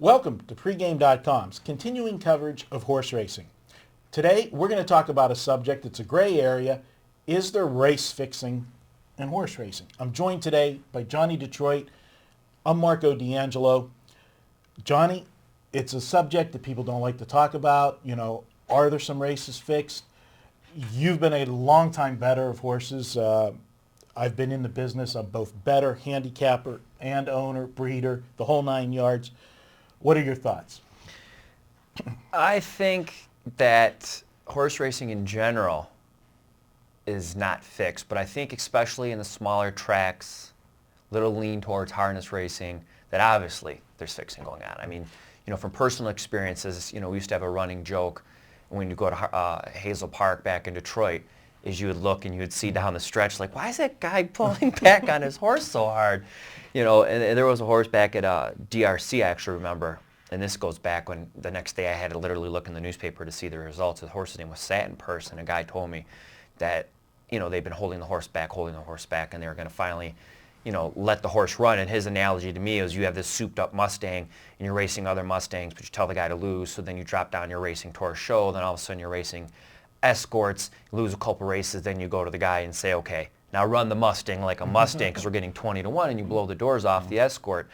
Welcome to Pregame.com's continuing coverage of horse racing. Today, we're going to talk about a subject that's a gray area. Is there race fixing in horse racing? I'm joined today by Johnny Detroit. I'm Marco D'Angelo. Johnny, it's a subject that people don't like to talk about. You know, are there some races fixed? You've been a long-time bettor of horses. I've been in the business. I'm both bettor, handicapper, and owner, breeder, the whole 9 yards. What are your thoughts? I think that horse racing in general is not fixed, but I think especially in the smaller tracks, little lean towards harness racing, that obviously there's fixing going on. I mean, from personal experiences, we used to have a running joke when you go to Hazel Park back in Detroit, is you would look and you would see down the stretch, like, why is that guy pulling back on his horse so hard? And there was a horse back at DRC, I actually remember, and this goes back when the next day I had to literally look in the newspaper to see the results. The horse's name was Satin Purse, and a guy told me that, they've been holding the horse back, and they were going to finally, let the horse run. And his analogy to me is you have this souped-up Mustang, and you're racing other Mustangs, but you tell the guy to lose, so then you drop down, you're racing towards show, then all of a sudden you're racing escorts, lose a couple races, then you go to the guy and say, okay, now run the Mustang like a Mustang because we're getting 20-1, and you blow the doors off the escort.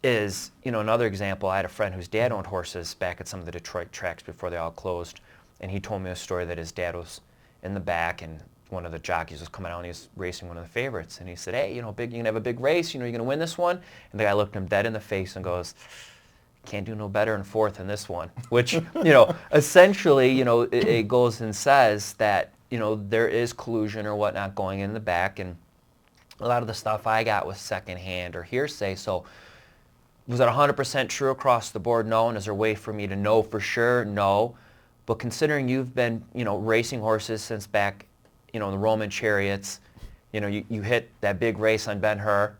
Is, another example, I had a friend whose dad owned horses back at some of the Detroit tracks before they all closed, and he told me a story that his dad was in the back, and one of the jockeys was coming out, and he was racing one of the favorites, and he said, hey, you're going to have a big race, you're going to win this one? And the guy looked him dead in the face and goes, can't do no better in fourth in this one, which, essentially, it goes and says that, there is collusion or whatnot going in the back, and a lot of the stuff I got was secondhand or hearsay. So was it 100% true across the board? No. And is there a way for me to know for sure? No. But considering you've been, racing horses since back, the Roman chariots, you hit that big race on Ben-Hur.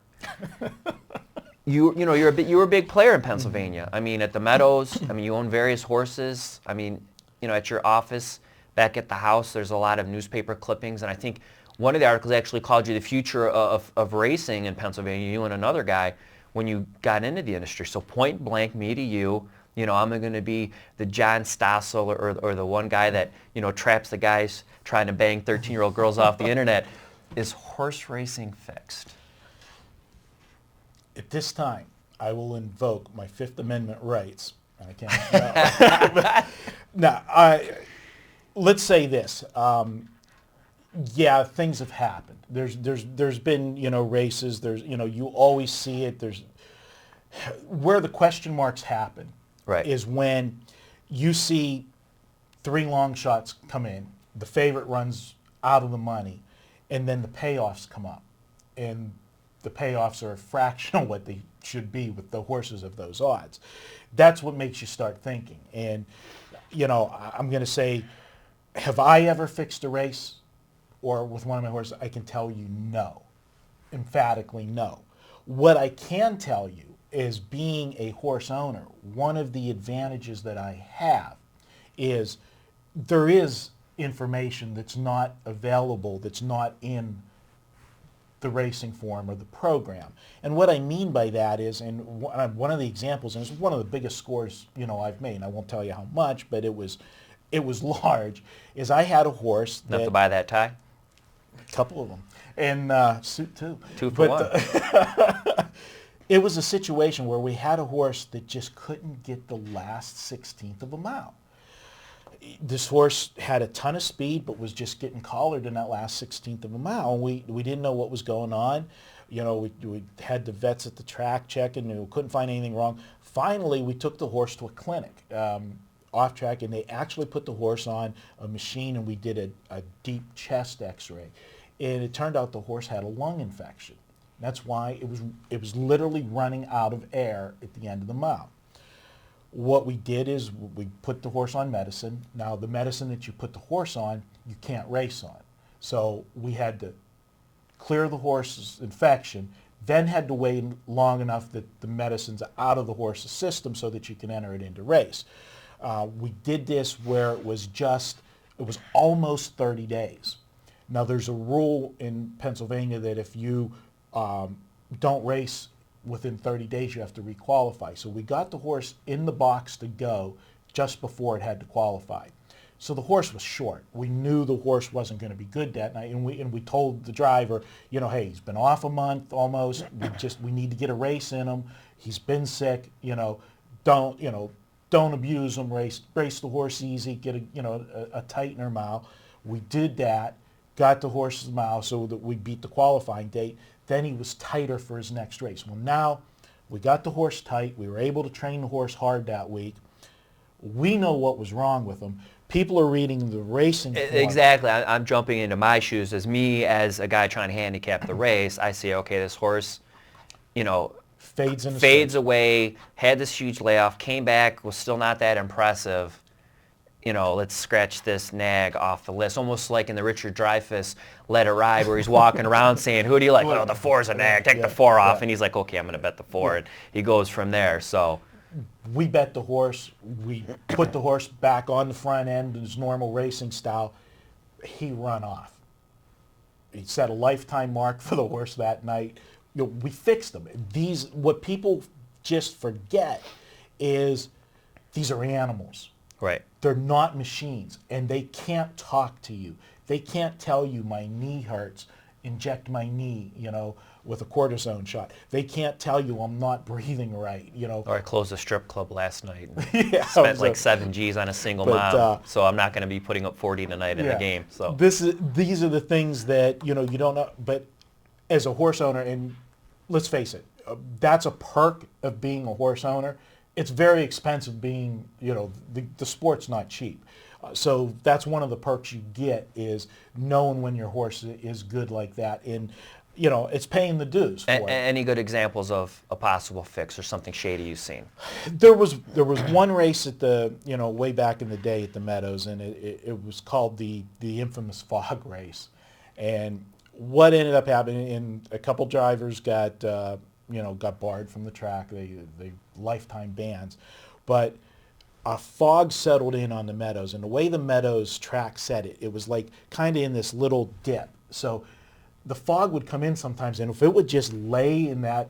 You were a big player in Pennsylvania. I mean, at the Meadows. I mean, you own various horses. I mean, at your office back at the house, there's a lot of newspaper clippings, and I think one of the articles actually called you the future of racing in Pennsylvania. You and another guy when you got into the industry. So point blank, me to you. I'm going to be the John Stossel or the one guy that traps the guys trying to bang 13-year-old girls off the internet. Is horse racing fixed? At this time, I will invoke my Fifth Amendment rights. I can't. No, let's say this. Yeah, things have happened. There's been races. There's you always see it. There's where the question marks happen. Right. Is when you see 3 long shots come in, the favorite runs out of the money, and then the payoffs come up, and the payoffs are a fraction of what they should be with the horses of those odds. That's what makes you start thinking. And, I'm going to say, have I ever fixed a race or with one of my horses? I can tell you no, emphatically no. What I can tell you is being a horse owner, one of the advantages that I have is there is information that's not available, that's not in the racing form or the program. And what I mean by that is, and one of the examples, and it's one of the biggest scores I've made, and I won't tell you how much, but it was large, is I had a horse Enough to buy that tie? A couple of them. And suit too. 2 for 1. It was a situation where we had a horse that just couldn't get the last 16th of a mile. This horse had a ton of speed, but was just getting collared in that last 16th of a mile. And we didn't know what was going on. We had the vets at the track checking, and we couldn't find anything wrong. Finally, we took the horse to a clinic off track, and they actually put the horse on a machine, and we did a deep chest x-ray. And it turned out the horse had a lung infection. That's why it was literally running out of air at the end of the mile. What we did is we put the horse on medicine. Now, the medicine that you put the horse on, you can't race on. So we had to clear the horse's infection, then had to wait long enough that the medicine's out of the horse's system so that you can enter it into race. We did this where it was almost 30 days. Now, there's a rule in Pennsylvania that if you don't race within 30 days you have to requalify. So we got the horse in the box to go just before it had to qualify. So the horse was short. We knew the horse wasn't going to be good that night, and we told the driver, hey, he's been off a month almost. We need to get a race in him. He's been sick. Don't abuse him. Race the horse easy. Get a tightener mile. We did that. Got the horse's mile so that we beat the qualifying date. Then he was tighter for his next race. Well, now we got the horse tight. We were able to train the horse hard that week. We know what was wrong with him. People are reading the racing form. Exactly. I'm jumping into my shoes as a guy trying to handicap the race. I see, okay, this horse, fades away, had this huge layoff, came back, was still not that impressive. Let's scratch this nag off the list. Almost like in the Richard Dreyfuss Let It Ride, where he's walking around saying, who do you like? Oh, the 4's a nag. Take the 4 off. And he's like, okay, I'm going to bet the 4. And he goes from there. So we bet the horse. We put the horse back on the front end in his normal racing style. He run off. He set a lifetime mark for the horse that night. We fixed them. What people just forget is these are animals. Right. They're not machines, and they can't talk to you. They can't tell you my knee hurts, inject my knee, with a cortisone shot. They can't tell you I'm not breathing right, Or I closed a strip club last night and spent like 7 G's on a single mile, so I'm not going to be putting up 40 tonight in the game. So these are the things that, you don't know. But as a horse owner, and let's face it, that's a perk of being a horse owner. It's very expensive being, the sport's not cheap. So that's one of the perks you get is knowing when your horse is good like that. And, it's paying the dues for it. Any good examples of a possible fix or something shady you've seen? There was one race at the, way back in the day at the Meadows, and it was called the infamous fog race. And what ended up happening, and a couple drivers got barred from the track. They lifetime bans. But a fog settled in on the Meadows, and the way the Meadows track set it was like kind of in this little dip. So the fog would come in sometimes, and if it would just lay in the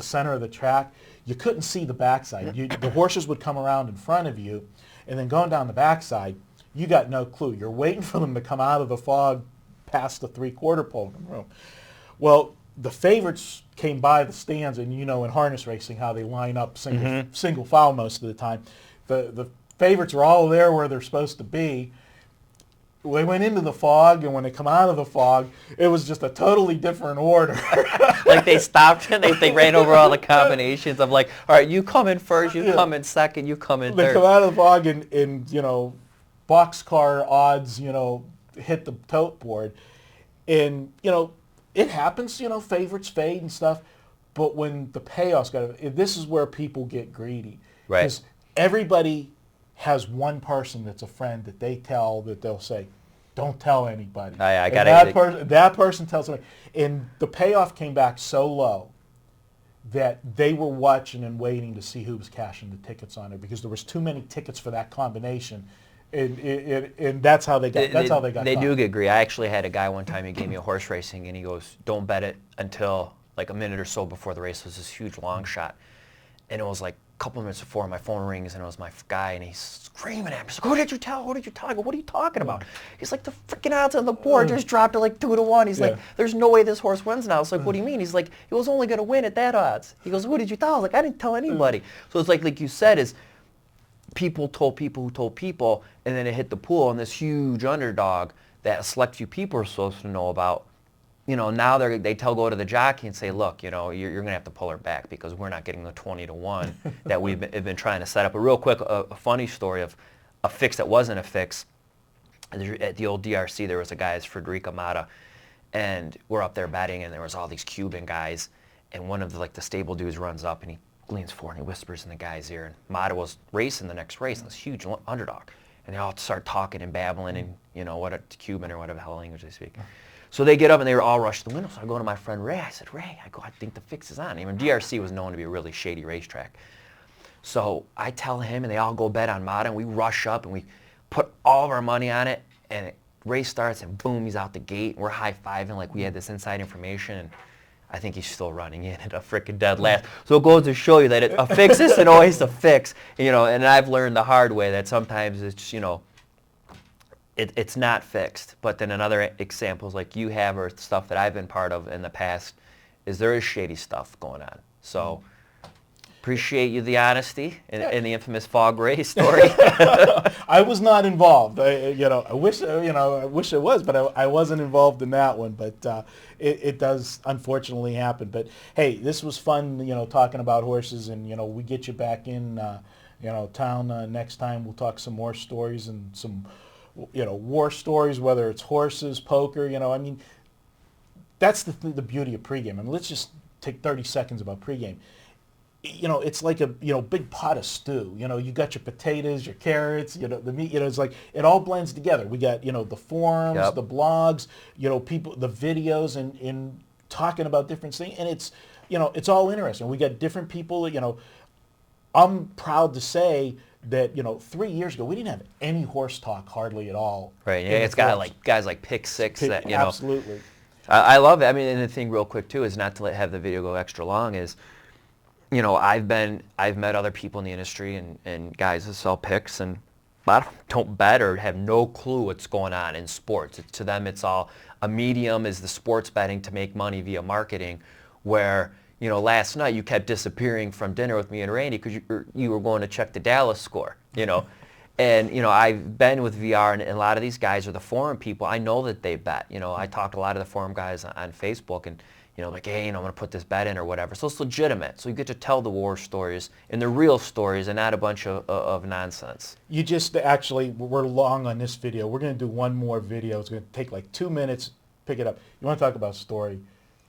center of the track, you couldn't see the backside. The horses would come around in front of you, and then going down the backside, you got no clue. You're waiting for them to come out of the fog past the three-quarter pole in the room. Well, the favorites came by the stands, and in harness racing how they line up single file most of the time. The favorites are all there where they're supposed to be. They went into the fog, and when they come out of the fog, it was just a totally different order. Like they stopped and they ran over all the combinations of like, all right, you come in first, you come in second, you come in third. They come out of the fog and boxcar odds, hit the tote board. And, it happens, favorites fade and stuff. But when the payoffs this is where people get greedy. Right. Because everybody has one person that's a friend that they'll say, don't tell anybody. That person tells somebody. And the payoff came back so low that they were watching and waiting to see who was cashing the tickets on it because there was too many tickets for that combination. And that's how they got They caught. do get greedy. I actually had a guy one time, he gave me a horse racing, and he goes, don't bet it until like a minute or so before the race. It was this huge long shot. And it was like a couple minutes before my phone rings, and it was my guy, and he's screaming at me. He's like, who did you tell? Who did you tell? I go, what are you talking about? He's like, the freaking odds on the board just dropped to like 2-1. He's like, there's no way this horse wins now. It's like, what do you mean? He's like, he was only going to win at that odds. He goes, who did you tell? I was like, I didn't tell anybody. So it's like you said, is people told people who told people, and then it hit the pool, and this huge underdog that a select few people are supposed to know about, now they go to the jockey and say, look, you're going to have to pull her back because we're not getting the 20-1 that we've been trying to set up. But real quick, a funny story of a fix that wasn't a fix. At the old DRC, there was a guy, Frederica Mata, and we're up there betting, and there was all these Cuban guys, and one of the stable dudes runs up, and he leans forward and he whispers in the guy's ear, and Mata was racing the next race, and this huge underdog, and they all start talking and babbling in, what a Cuban or whatever the hell language they speak. So they get up and they were all rushed to the window. So I go to my friend Ray. I said, Ray, I think the fix is on. Even DRC was known to be a really shady racetrack. So I tell him, and they all go bet on Mata, and we rush up and we put all of our money on it, and race starts, and boom, he's out the gate. We're high-fiving like we had this inside information. And I think he's still running in at a freaking dead last. So it goes to show you that a fix isn't always a fix, and I've learned the hard way that sometimes it's, it's not fixed. But then another examples like you have or stuff that I've been part of in the past is there is shady stuff going on. So appreciate you the honesty in the infamous fog race story. I was not involved. I wish it was, but I wasn't involved in that one. But it does unfortunately happen. But hey, this was fun. Talking about horses, and we get you back in town next time. We'll talk some more stories and some war stories, whether it's horses, poker. That's the beauty of pregame. Let's just take 30 seconds about pregame. It's like a big pot of stew. You got your potatoes, your carrots, the meat. It's like it all blends together. We got the forums, Yep. the blogs, people, the videos, and talking about different things. And it's all interesting. We got different people. I'm proud to say that 3 years ago we didn't have any horse talk hardly at all. Right. Yeah, it's got guys like Pick Six that Absolutely. I love it. And the thing real quick too is not to have the video go extra long is. I've met other people in the industry and guys that sell picks, and a lot of them don't bet or have no clue what's going on in sports. To them, it's all a medium is the sports betting to make money via marketing, where, last night you kept disappearing from dinner with me and Randy because you were going to check the Dallas score, And, I've been with VR, and a lot of these guys are the forum people. I know that they bet. I talk to a lot of the forum guys on Facebook, and like, hey, I'm going to put this bet in or whatever. So it's legitimate. So you get to tell the war stories and the real stories and not a bunch of nonsense. You just actually, we're long on this video. We're going to do one more video. It's going to take like 2 minutes. Pick it up. You want to talk about story?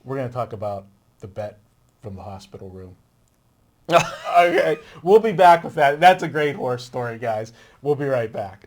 We're going to talk about the bet from the hospital room. Okay. We'll be back with that. That's a great horse story, guys. We'll be right back.